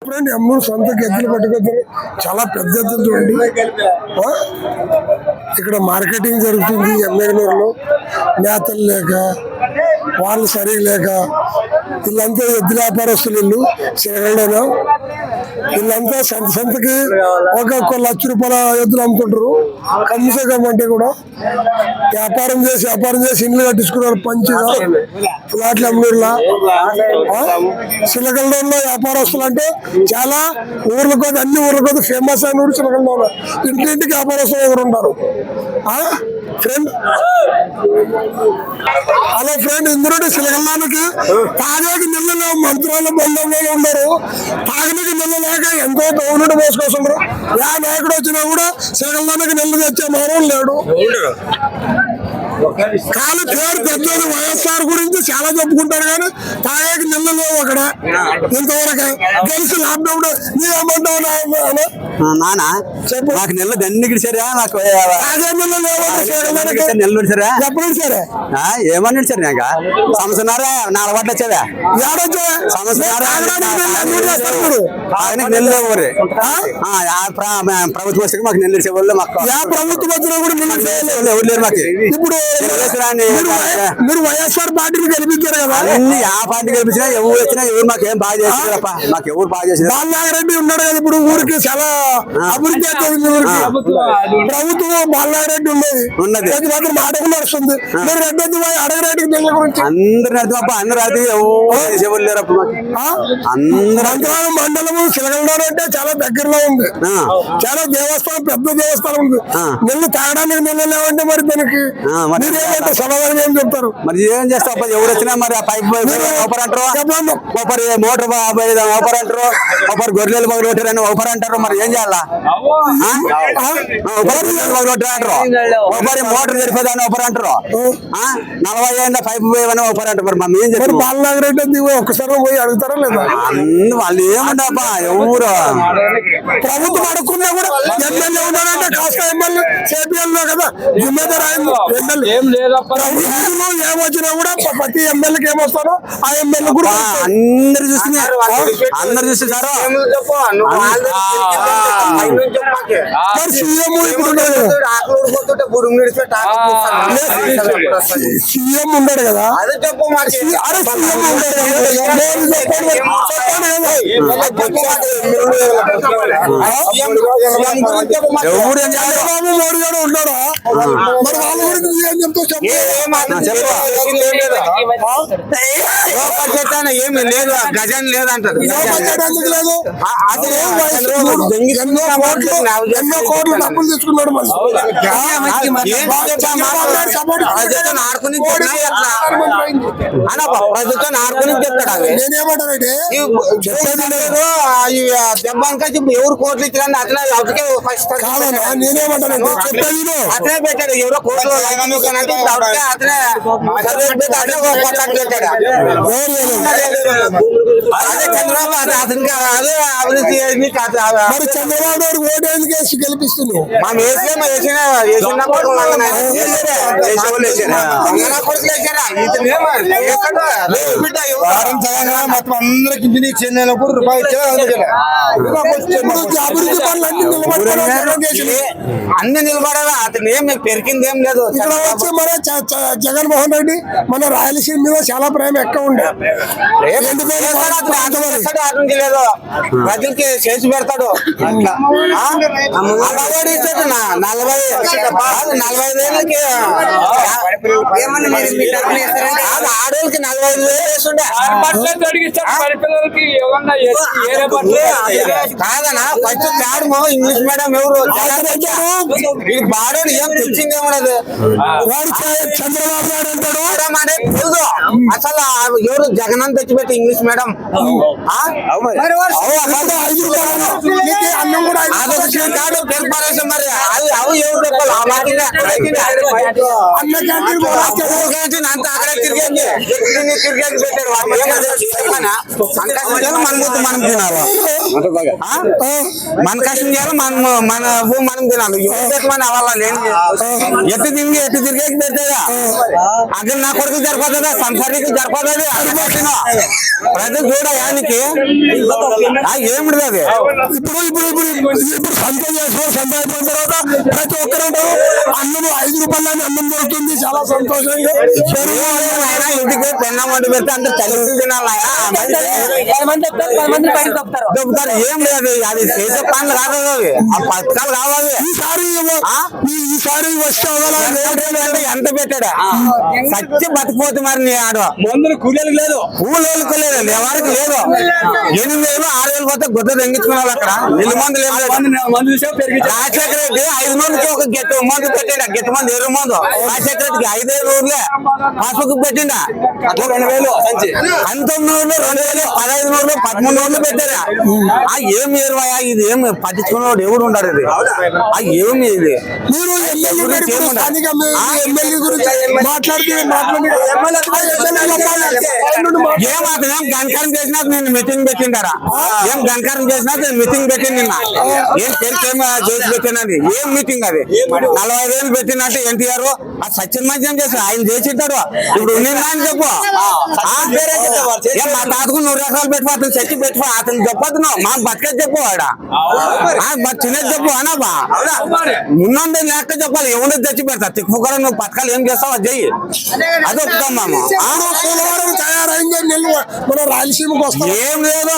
Friend Ammoru సొంత గెద్దలు పట్టుకొద్దారు చాలా పెద్ద ఎత్తున చూడండి. ఇక్కడ మార్కెటింగ్ జరుగుతుంది. ఎమ్మెగనూరులో మేతలు లేక వాళ్ళు సరిగా లేక వీళ్ళంతా ఎద్దుల వ్యాపారస్తులు వీళ్ళు శ్రీరంగంలో వీళ్ళంతా సంతకి ఒక ₹1,00,000 ఎద్దులు అమ్ముతుంటారు. కమ్సే కమ్ అంటే కూడా వ్యాపారం చేసి ఇండ్లు కట్టించుకున్నారు. పంచిగా ఫ్లాట్లు అమ్మూరులా చిలకలూరులో వ్యాపారస్తులు అంటే చాలా ఊర్లకు అన్ని ఊర్లకు ఫేమస్ అయిన ఊరు చిలకలూరు. ఇంటింటికి వ్యాపారస్తులు ఎవరు ఉన్నారు ఫ్రెండ్. హలో ఫ్రెండ్, ఇందులో చిలకల్లానికి తాగేకి నెలలో మంత్రాల బంధంలో ఉన్నారు. తాగడానికి నెల లేక ఎంతో గవర్నమెంట్ మోసుకొస్తున్నారు. ఏ నాయకుడు వచ్చినా కూడా చిలకల్లానికి నెల తెచ్చే మానవులు లేడు. కాలు పేరు పెద్దది వైఎస్ఆర్ గురించి చాలా చెప్పుకుంటారు కానీ తాగేకి నెల లేవు అక్కడ ఇంతవరకు. తెలిసి లాక్డౌన్ నీవేమంటావు నానా చెప్పు. నాకు నెల దండికి సరే నాకు నెలలు సరే చెప్పండి సరే ఏమన్నాడు సరే నాకు సంవత్సరాలు 4 గంటలు వచ్చేదా నెల్లు ఊరి ప్రభుత్వం వస్తే మాకు నెల్లు ఇచ్చేవాళ్ళు. మాకు ప్రభుత్వం వచ్చినా కూడా ఎవరు లేరు మాకు. ఇప్పుడు మీరు వైఎస్ఆర్ పార్టీని గెలిపించారు కదా. అన్ని ఆ పార్టీ గెలిపించినా ఎవరు వచ్చినా ఎవరు మాకు ఏం బాగా చేసారు. మాకు ఎవరు బాగా చేసారు. బాలనాగరెడ్డి ఉన్నాడు కదా ఇప్పుడు ఊరికి చాలా అభివృద్ధి ప్రభుత్వం. బాలనాగరెడ్డి ఉన్నది మాత్రం మాటకు నడుస్తుంది. మీరు రెడ్డి అడగరెడ్డి గురించి అందరు అందరూ అది ఎవరు లేరు అప్పుడు మాకు. మండలము చిలకలూరు అంటే చాలా దగ్గరలో ఉంది. చాలా దేవస్థానం పెద్ద దేవస్థానం ఉంది. నీళ్ళు తాగడానికి నీళ్ళు లేవంటే మరి దానికి మీరేమంటే సమాధానం ఏం చెప్తారు? మరి ఏం చేస్తాం ఎవరు వచ్చినా మరి ఆ పైప్ ఓపర్ అంటారు, ఒకరి మోటార్ ఓపర్ అంటారు, ఒకరు గొర్రెలు మొదలు కొట్టారని ఓపర్ అంటారు. మరి ఏం చేయాలా? ఒకరి మోటార్ జరిపోదాన్ని ఓపర్ అంటారు. 40 ఏళ్ళ పైప్ పోయేవని ఓపర్ అంటారు. మరి మనం ఏం చేస్తాం? బాలనాగరెడ్డి ఒక్కసారి పోయి అడుగుతారా లేదా? వాళ్ళు ఏముండబ్బా ఎవరు ప్రభుత్వం అడుక్కున్నా కూడా ఎమ్మెల్యే ఉన్నారంటే కాస్త ఎమ్మెల్యే చేపియాలి కదా. జిమ్మేదారు ఏమొచ్చినా కూడా ప్రతి ఎమ్మెల్యేకి ఏమొస్తారో ఆ ఎమ్మెల్యే కూడా అందరు చూస్తున్నారు. చూస్తున్నారు. సీఎం సీఎం ఉన్నాడు కదా. చంద్రబాబు మోడీ గారు ఉన్నాడా? మరి వాళ్ళ గురించి ఏం చెప్తావు? ఏమి లేదు, గజన్ లేదంటారు. ఎన్నో కోట్లు డబ్బులు తీసుకున్నాడు. ప్రభుత్వం ఆడుకుని చెప్తాడు. నేనేమంటానంటే చెప్పేది లేదు. దెబ్బానికి ఎవరు కోట్లు ఇచ్చారని అట్లా అందుకే నేనేమంటానంటే చెప్పేది అట్లే పెట్టాడు. ఎవరో కోట్లు అతనే అదే చంద్రబాబు అతనికి అదే అభివృద్ధి చంద్రబాబు నాయుడు ఓటు ఎందుకు వేసి గెలిపిస్తున్నావు? మనం వేసిన మొత్తం అందరికి ఇంటికి చెందినప్పుడు రూపాయి అభివృద్ధి పనులు అన్ని నిలబడాలా. అతను ఏం పెరిగింది ఏం లేదు. ఇక్కడ వచ్చి మన జగన్మోహన్ రెడ్డి మన రాయలసీమ మీద చాలా ప్రేమ ఎక్కువ ఉండే. అతనికి లేదు, ప్రజలకి చేసి పెడతాడు. అమ్మఒడి ఇచ్చాడు 45 ఏళ్ళకి. ఆడోళ్ళకి 45,000 వేస్తుండే కాదనా. ఫస్ట్ తాడము ఇంగ్లీష్ మీడియం ఎవరు బాడోని ఏం తెచ్చింది ఏమన్నది. చంద్రబాబు నాయుడు అంటాడు తెలుసు అసలు ఎవరు జగన్ అని తెచ్చిపెట్టి ఇంగ్లీష్ మీడియం. అన్నం కూడా మరి అవి ఎవరు చెప్పాలి? అంత అక్కడే తిరిగేది పెట్టాడు. మనం తినాలి. ఆ? మన కష్టం చేయాలి, మన భూమి మనం తినాలి. మన అవ్వాలి ఎట్టు తిరిగి పెట్టేదా అక్కడ నా కొడుకు సరిపోతుందా, సంసారికి సరిపోతుంది. ప్రజలు చూడ యానికి ఏమిటి అది. ఇప్పుడు ఇప్పుడు ఇప్పుడు ఇప్పుడు సంత చేసుకో, సంత అయిపోయిన తర్వాత ప్రతి ఒక్కరు అన్నం 5 రూపాయలని అన్నం దొరుకుతుంది, చాలా సంతోషంగా. ఆయన ఇంటికి పెన్నం వండి పెడితే అంత తల్లి తినాలి. దొబ్బుతారు. ఏం లేదు, అది చేసే పనులు కాదు, అవి ఆ పథకాలు కావాలి. ఈసారి వస్తే అంటే ఎంత పెట్టాడా సచ్చి బతికిపోతే మరి నీ ఆడ మందులు కూలీలకు లేదు, కూలీలకు లేదు, ఎవరికి లేదు. 8,000 6,000 పోతే గుద్ద తెంగించుకునే వాళ్ళు అక్కడ నిల్లు మందు లేదు. రాజశేఖర రెడ్డి 5 మందికి ఒక గెత్త మందు పెట్టిండ, గెత్త మంది 20 మందు. రాజశేఖర రెడ్డికి 5,000 ఊర్లే పాస్బుక్ పెట్టిండ. 2,000 సంచి 19 ఊర్లు 2,000 15 ఊర్లు 13 ఊర్లు పెట్టారా. ఏమి ఏరువయా ఇది, ఏమి పట్టించుకునేవాడు ఎవడు ఉండడు. ఇది ఏమి ఇది మీరు ఎమ్మెల్యే గురించి మాట్లాడితే ఏం గణకారం చేసినా నేను మీటింగ్ పెట్టిండారా, ఏం గణకారం చేసినా నేను మీటింగ్ పెట్టింది. నిన్న ఏం తెలిసేం చేసి పెట్టినది, ఏం మీటింగ్ అది. 45,000 పెట్టినట్టు ఎన్టీఆర్ ఆ సత్యం మంచిగా చేసి ఆయన చేసింటాడు. ఇప్పుడు నిన్న అని చెప్పు, మా తాతకు 100 ఎకరాలు పెట్టుకో, అతను చచ్చి పెట్టుకో, అతను చెప్పొద్దు నువ్వు, మా బతికేది చెప్పు వాడ తినేది చెప్పు అనబా. ఉన్నది లెక్క చెప్పాలి, ఎవరు తెచ్చి పెడతా తిక్కుకోవడం. నువ్వు పథకాలు ఏం చేస్తావు అది చెయ్యి, అది ఒప్పుతాం మేము. తయారైంది మన రాయలసీమకు వస్తాం. ఏం లేదు,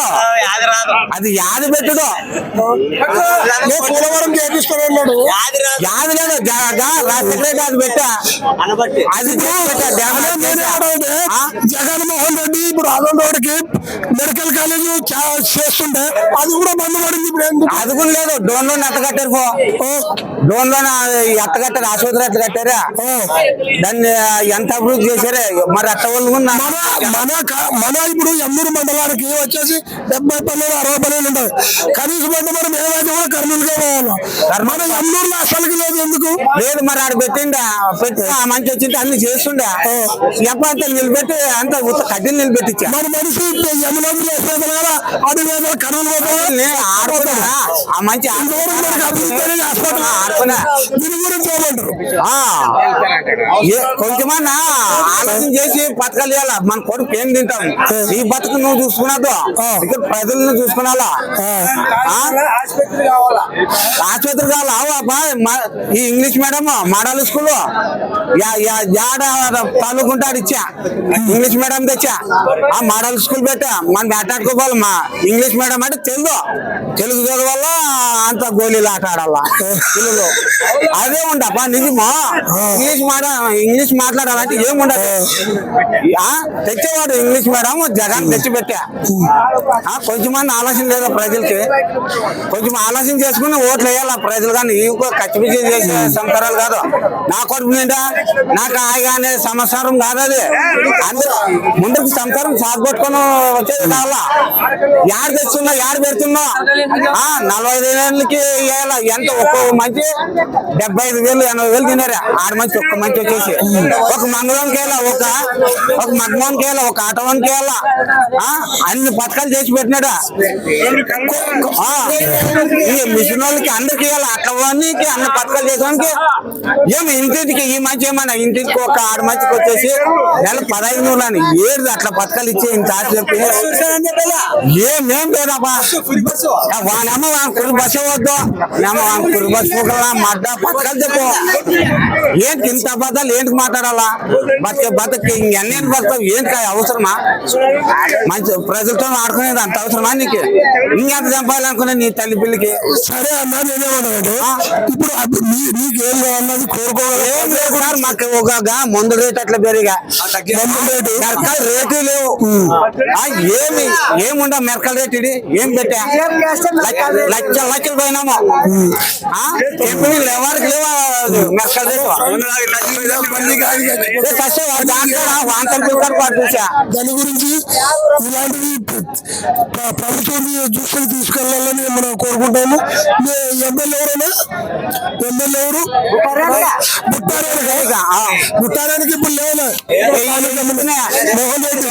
అది యాది పెట్టుడు. పోలవరం చేపిస్తానన్నాడు, యాది లేదు. సెక్రటరీ అది పెట్టా, అది జగన్మోహన్ రెడ్డి ఇప్పుడు అదొకటికి మెడికల్ కాలేజ్ చేస్తుంటే అది కూడా బంద్ పడింది. ఇప్పుడు ఎందుకు అది కూడా లేదు. డోన్ లోన్ ఎట్ట కట్టారు, డోన్ లోన్ ఎట్ట కట్టారు, ఆసుపత్రి ఎట్ట కట్టారా, దాన్ని ఎంత అభివృద్ధి చేశారే. మరి అట్ట వాళ్ళు మన ఇప్పుడు ఎమ్మూరు మండలానికి వచ్చేసి 70 పనులు 60 పనులు ఉంటాయి. కనీసం అంటే మనం ఏదైతే కూడా కర్నూలుగా పోవాలి. మన ఎమ్మూరులో అసలుకి లేదు, ఎందుకు లేదు. మరి ఆడ పెట్టిండా, పెట్టి మంచి వచ్చింటే అన్ని చేస్తుండే. ఎప్పుడంతా నిలబెట్టి అంత కడ్డీలు నిలబెట్టించా. మన మనిషి ఎమ్మెల్యేలు చేసేది కదా, అది లేదు కర్నూలు ఆడుకున్నా ఆ మంచి దీని గురించి ఏమంటారు? కొంచెమన్నా ఆలోచన చేసి పథకాలు ఇవ్వాల. మన కొడుకు ఏం తింటాం, ఈ బతుకు నువ్వు చూసుకున్నాదు, ఇక్కడ ప్రజలను చూసుకున్నాలా. ఆసుపత్రి కావాలా. ఈ ఇంగ్లీష్ మీడియం మోడల్ స్కూల్ యాడ తాలూకుంటాడు ఇచ్చా, ఇంగ్లీష్ మీడియం తెచ్చా, ఆ మోడల్ స్కూల్ పెట్టా. మనం మాట్లాడుకోవాలి. మా ఇంగ్లీష్ మీడియం అంటే తెలుగు చదవాల, అంత గోళీలు ఆట ఆడాల తెలుగులో. అదే ఉండపా నిజమా. ఇంగ్లీష్ మాట్లాడాలంటే ఏముండదు. తెచ్చేవాడు ఇంగ్లీష్ మీడియం జగన్ తెచ్చి పెట్టా. కొంచెమంది ఆలోచన లేదు ప్రజలకి, కొంచెం ఆలోచన చేసుకుని ఓట్లు వేయాలి ప్రజలు. కానీ ఇంకో ఖచ్చితంగా చేసే సంసారాలు కాదు. నా కొడుకు నిండా నాకు హాయిగా అనే సంవత్సరం కాదు అది. అందరూ ముందుకు సంసారం సాగుకొట్టుకొని వచ్చేది కావాలా. యాడ తెస్తున్నా, యాడ పెడుతున్నా. 45 ఏళ్ళకి ఎంత ఒక్కో మంచి 75,000 80,000 తినారా. ఆడ మంచి ఒక్క మంచి వచ్చేసి ఒక మంగళంకి వెళ్ళా, ఒక మగ్గానికి వెళ్ళా, ఒక ఆటవానికి వెళ్ళా. అన్ని పథకాలు చేసి పెట్టినాడా. ఈ మిషన్ వాళ్ళకి అందరికి వెళ్ళాలి, అక్కవానికి అన్ని పథకాలు చేసానికి. ఏమి ఇంటికి ఈ మంచి ఏమన్నా ఇంటికి ఒక ఆడ మంచికి వచ్చేసి నెల 15,000 అని ఏడు అట్లా పథకాలు ఇచ్చి ఇంత చెప్పి ఏమేం లేదప్పా. వానమ్మ కురి బస్సు వద్దు, కురి బస్సు మడ్డ పథకాలు చెప్పు. ఏంటి ఇంత అబద్ధాలు ఏంటికి మాట్లాడాలా. బతుకి ఇంకెన్నీ బతావు, ఏంటి అవసరమా. మంచి ప్రజలతో ఆడుకునేది అంత అవసరమా నీకు. ఇంకెంత చంపాలనుకునే నీ తల్లి పిల్లికి. సరే అన్నా, నేనేమన్నానంటే ఇప్పుడు నీకేం కావాలన్నది కోరుకోవాలి. ఏం లేదు సార్, మాకు ఒక మందు రేట్ అట్లా పెరిగా, మెరకాల రేటు లేవు. ఏముండ మెరకాల రేటు ఇది ఏం పెట్టా. లక్షలు పోయినాము. కంపెనీలు ఎవరికి లేవా మెరకాల రేటు. దాని గురించి ఇలాంటివి ప్రభుత్వం దృష్టికి తీసుకెళ్లాలని మనం కోరుకుంటాము. ఎమ్మెల్యే ఎవరైనా ఎవరు ముట్టారానికి ఇప్పుడు లేదు. మోహన్ రెడ్డి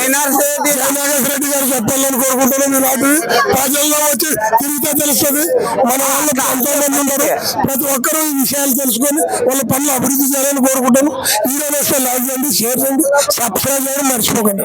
రెడ్డి గారు చెప్పాలని కోరుకుంటున్నాం. ఇలాంటివి ప్రజల్లో వచ్చి తిరిగితే తెలుస్తుంది. మన వాళ్ళు ఎంతో మంది ఉన్నారు. ప్రతి ఒక్కరూ ఈ విషయాలు తెలుసుకొని వాళ్ళ పనులు అభివృద్ధి చేయాలని కోరుకుంటాను. ఈ రోజు లైక్ చేయండి, షేర్ చేయండి, సబ్స్క్రైబ్ చేయడం మర్చిపోకండి.